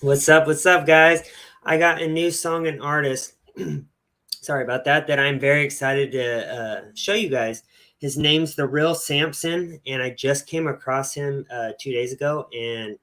What's up, guys? I got a new song and artist. Sorry about that. That I'm very excited to show you guys. His name's The Real Samson, and I just came across him 2 days ago, and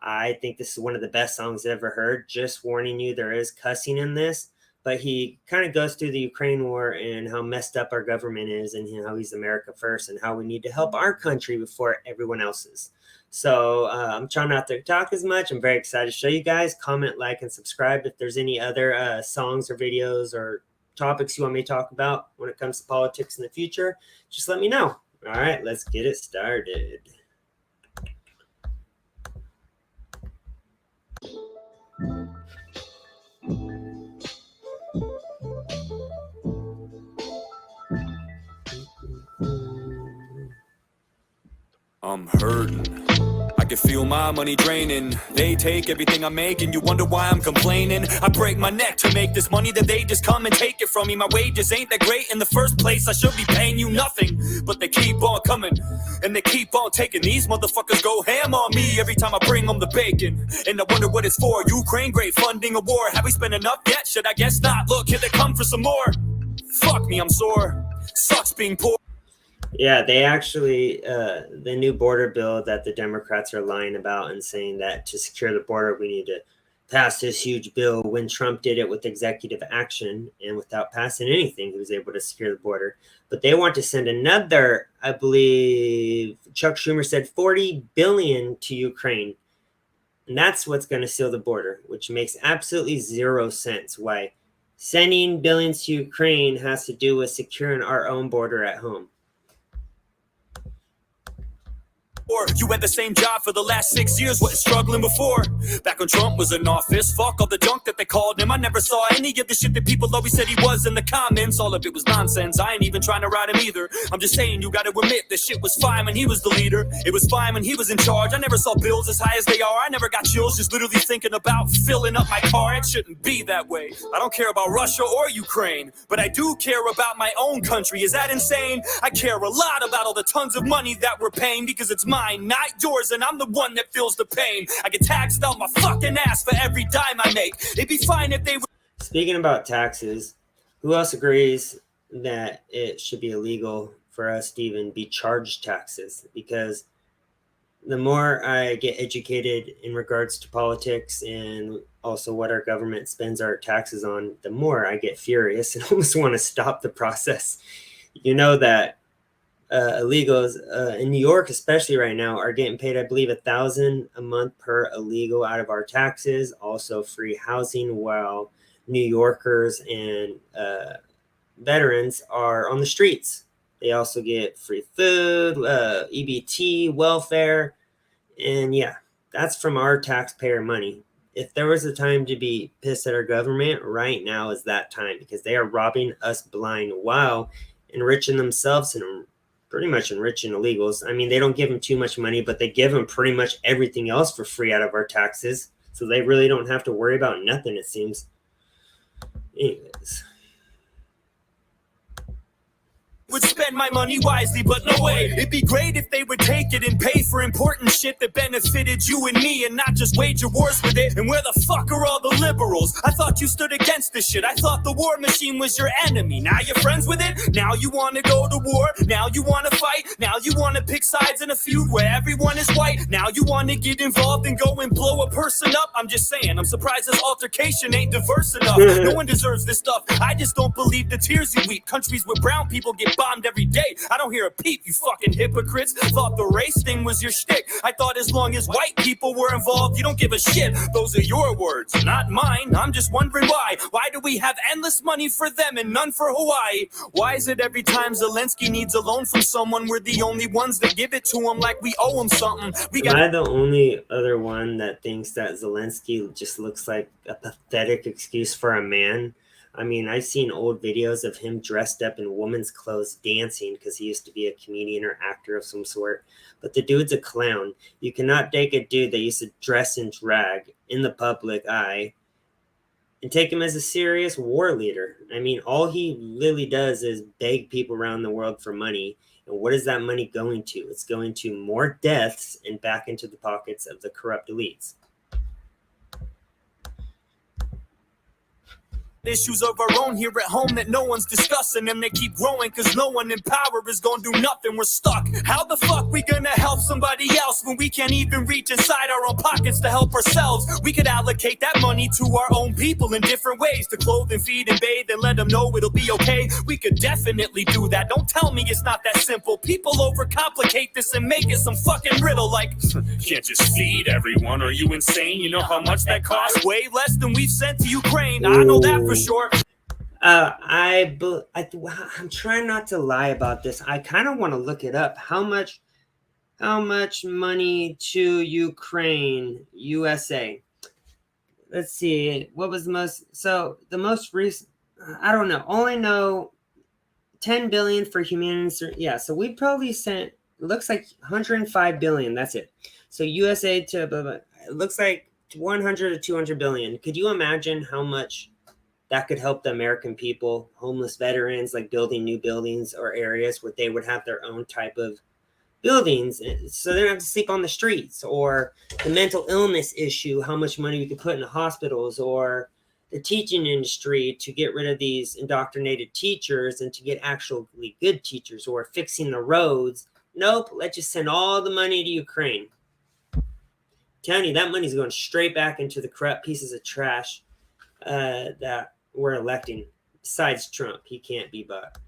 I think this is one of the best songs I've ever heard. Just warning you, there is cussing in this, but he kind of goes through the Ukraine war and how messed up our government is, and how he's America first, and how we need to help our country before everyone else's. So I'm trying not to talk as much. I'm very excited to show you guys. Comment, like, and subscribe. If there's any other songs or videos or topics you want me to talk about when it comes to politics in the future, just let me know. All right, let's get it started. I'm hurting. I can feel my money draining. They take everything I make and you wonder why I'm complaining. I break my neck to make this money, that they just come and take it from me. My wages ain't that great in the first place. I should be paying you nothing, but they keep on coming and they keep on taking. These motherfuckers go ham on me every time I bring them the bacon. And I wonder what it's for. Ukraine, great, funding a war. Have we spent enough yet? Should I guess not? Look, here they come for some more. Fuck me, I'm sore. Sucks being poor. Yeah, they actually, the new border bill that the Democrats are lying about and saying that to secure the border, we need to pass this huge bill. When Trump did it with executive action and without passing anything, he was able to secure the border. But they want to send another, I believe Chuck Schumer said 40 billion to Ukraine. And that's what's going to seal the border, which makes absolutely zero sense. Why sending billions to Ukraine has to do with securing our own border at home. You had the same job for the last 6 years, wasn't struggling before. Back when Trump was in office, fuck all the junk that they called him. I never saw any of the shit that people always said he was in the comments. All of it was nonsense, I ain't even trying to ride him either. I'm just saying, you gotta admit, this shit was fine when he was the leader. It was fine when he was in charge. I never saw bills as high as they are. I never got chills just literally thinking about filling up my car. It shouldn't be that way. I don't care about Russia or Ukraine, but I do care about my own country. Is that insane? I care a lot about all the tons of money that we're paying, because it's mine, not yours, and I'm the one that feels the pain. I get taxed out my fucking ass for every dime I make. It'd be fine if they were. Speaking about taxes, who else agrees that it should be illegal for us to even be charged taxes? Because the more I get educated in regards to politics and also what our government spends our taxes on, the more I get furious and almost want to stop the process. You know that illegals in New York, especially right now, are getting paid, I believe, $1,000 a month per illegal out of our taxes. Also, free housing, while New Yorkers and veterans are on the streets. They also get free food, EBT, welfare, and yeah, that's from our taxpayer money. If there was a time to be pissed at our government, right now is that time, because they are robbing us blind while enriching themselves and pretty much enriching illegals. I mean, they don't give them too much money, but they give them pretty much everything else for free out of our taxes. So they really don't have to worry about nothing, it seems. Anyways. Would spend my money wisely, but no way. It'd be great if they would take it and pay for important shit that benefited you and me, and not just wage wars with it. And where the fuck are all the liberals? I thought you stood against this shit. I thought the war machine was your enemy. Now you're friends with it? Now you want to go to war? Now you want to fight? Now you want to pick sides in a feud where everyone is white? Now you want to get involved and go and blow a person up? I'm just saying, I'm surprised this altercation ain't diverse enough. No one deserves this stuff. I just don't believe the tears you weep. Countries where brown people get bombed every day. I don't hear a peep, you fucking hypocrites. Thought the race thing was your shtick. I thought as long as white people were involved, you don't give a shit. Those are your words, not mine. I'm just wondering why. Why do we have endless money for them and none for Hawaii? Why is it every time Zelensky needs a loan from someone, we're the only ones that give it to him like we owe him something? Am I the only other one that thinks that Zelensky just looks like a pathetic excuse for a man? I mean, I've seen old videos of him dressed up in women's clothes dancing, because he used to be a comedian or actor of some sort. But the dude's a clown. You cannot take a dude that used to dress in drag in the public eye and take him as a serious war leader. I mean, all he literally does is beg people around the world for money. And what is that money going to? It's going to more deaths and back into the pockets of the corrupt elites. issues of our own here at home that no one's discussing, and they keep growing cause no one in power is gonna do nothing. We're stuck. How the fuck we gonna help somebody else when we can't even reach inside our own pockets to help ourselves? We could allocate that money to our own people in different ways, to clothe and feed and bathe and let them know it'll be okay. We could definitely do that. Don't tell me it's not that simple. People overcomplicate this and make it some fucking riddle like can't just feed everyone, are you insane? You know how much that costs? Way less than we've sent to Ukraine. I know that for sure. I'm trying not to lie about this. I kind of want to look it up. How much money to Ukraine, USA? Let's see. What was the most recent? I don't know. Only know 10 billion for humanitarian. Yeah, so we probably sent. It looks like 105 billion. That's it. So USA to blah, blah, it looks like 100 to 200 billion. Could you imagine how much that could help the American people, homeless veterans, like building new buildings or areas where they would have their own type of buildings so they don't have to sleep on the streets, or the mental illness issue, how much money we could put in the hospitals, or the teaching industry to get rid of these indoctrinated teachers and to get actually good teachers, or fixing the roads. Nope, let's just send all the money to Ukraine. I'm telling you, that money's going straight back into the corrupt pieces of trash that we're electing. Besides Trump, he can't be bought.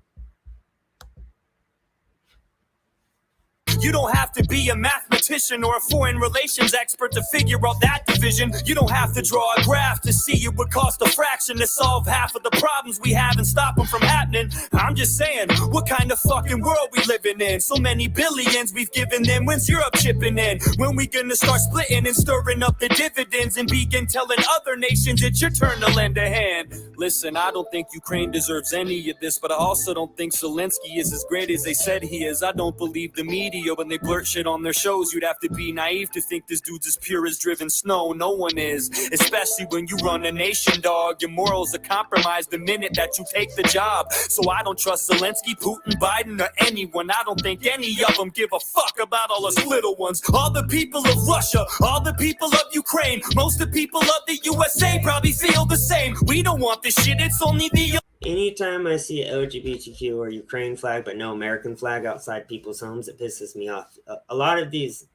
You don't have to be a mathematician or a foreign relations expert to figure out that division. You don't have to draw a graph to see it would cost a fraction to solve half of the problems we have and stop them from happening. I'm just saying, what kind of fucking world we living in? So many billions we've given them. When's Europe chipping in? When we gonna start splitting and stirring up the dividends and begin telling other nations it's your turn to lend a hand? Listen, I don't think Ukraine deserves any of this, but I also don't think Zelensky is as great as they said he is. I don't believe the media when they blurt shit on their shows. You'd have to be naive to think this dude's as pure as driven snow. No one is, especially when you run a nation, dog. Your morals are compromised the minute that you take the job. So I don't trust Zelensky, Putin, Biden, or anyone. I don't think any of them give a fuck about all us little ones. All the people of Russia, all the people of Ukraine, most of the people of the USA probably feel the same. We don't want this shit, it's only the... Anytime I see LGBTQ or Ukraine flag but no American flag outside people's homes, it pisses me off. A lot of these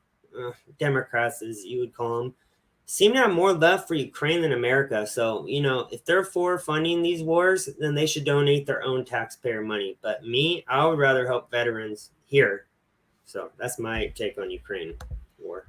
Democrats, as you would call them, seem to have more love for Ukraine than America. So, you know, if they're for funding these wars, then they should donate their own taxpayer money. But me, I would rather help veterans here. So that's my take on Ukraine war.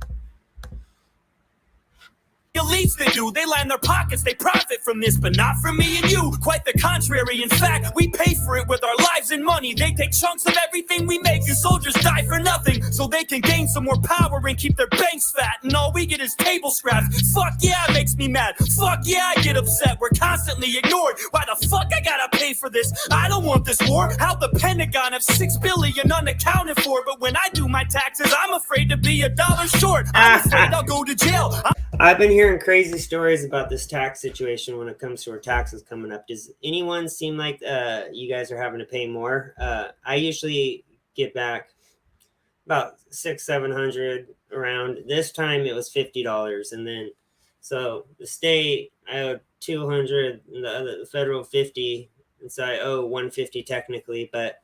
Elites they do, they line their pockets, they profit from this, but not from me and you. Quite the contrary, in fact, we pay for it with our lives and money. They take chunks of everything we make. You soldiers die for nothing, so they can gain some more power and keep their banks fat. And all we get is table scraps. Fuck yeah, it makes me mad. Fuck yeah, I get upset. We're constantly ignored. Why the fuck I gotta pay for this? I don't want this war. How the Pentagon have $6 billion unaccounted for, but when I do my taxes, I'm afraid to be $1 short. I'm afraid I'll go to jail. I've been hearing crazy stories about this tax situation when it comes to our taxes coming up. Does anyone seem like you guys are having to pay more? I usually get back about $600-700 around. This time it was $50, and then so the state I owed $200, and the federal $50, and so I owe $150 technically, but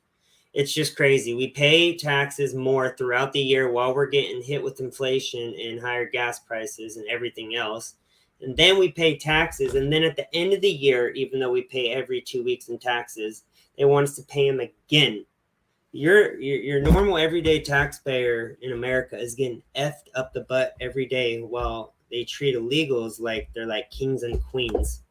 it's just crazy. We pay taxes more throughout the year while we're getting hit with inflation and higher gas prices and everything else. And then we pay taxes. And then at the end of the year, even though we pay every 2 weeks in taxes, they want us to pay them again. Your normal everyday taxpayer in America is getting effed up the butt every day while they treat illegals like they're like kings and queens.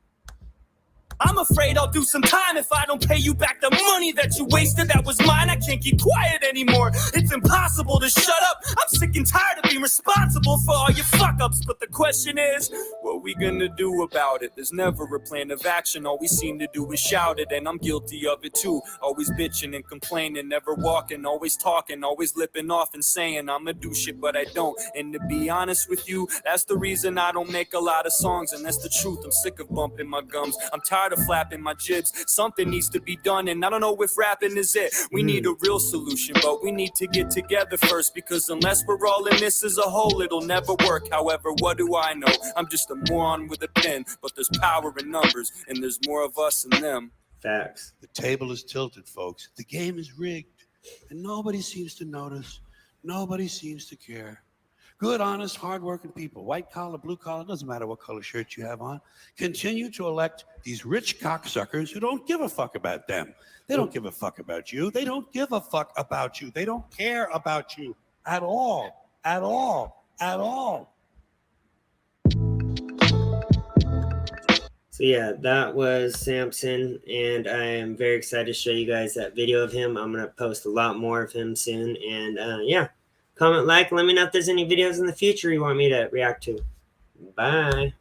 I'm afraid I'll do some time if I don't pay you back the money that you wasted. That was mine. I can't keep quiet anymore. It's impossible to shut up. I'm sick and tired of being responsible for all your fuck-ups. But the question is, what we gonna do about it? There's never a plan of action. All we seem to do is shout it, and I'm guilty of it too. Always bitching and complaining, never walking, always talking, always lipping off and saying I'ma do shit, but I don't. And to be honest with you, that's the reason I don't make a lot of songs, and that's the truth. I'm sick of bumping my gums. I'm tired of flapping my jibs. Something needs to be done, and I don't know if rapping is it. We need a real solution, but we need to get together first, because unless we're all in this as a whole, it'll never work. However, what do I know? I'm just a on with a pen. But there's power in numbers, and there's more of us than them. Facts. The table is tilted, folks. The game is rigged, and nobody seems to notice. Nobody seems to care. Good, honest, hardworking people, white collar, blue collar, doesn't matter what color shirt you have on, continue to elect these rich cocksuckers who don't give a fuck about them. They don't give a fuck about you. They don't give a fuck about you. They don't care about you at all, at all, at all. So yeah, that was Samson, and I am very excited to show you guys that video of him. I'm gonna post a lot more of him soon, and yeah, comment, like, let me know if there's any videos in the future you want me to react to. Bye.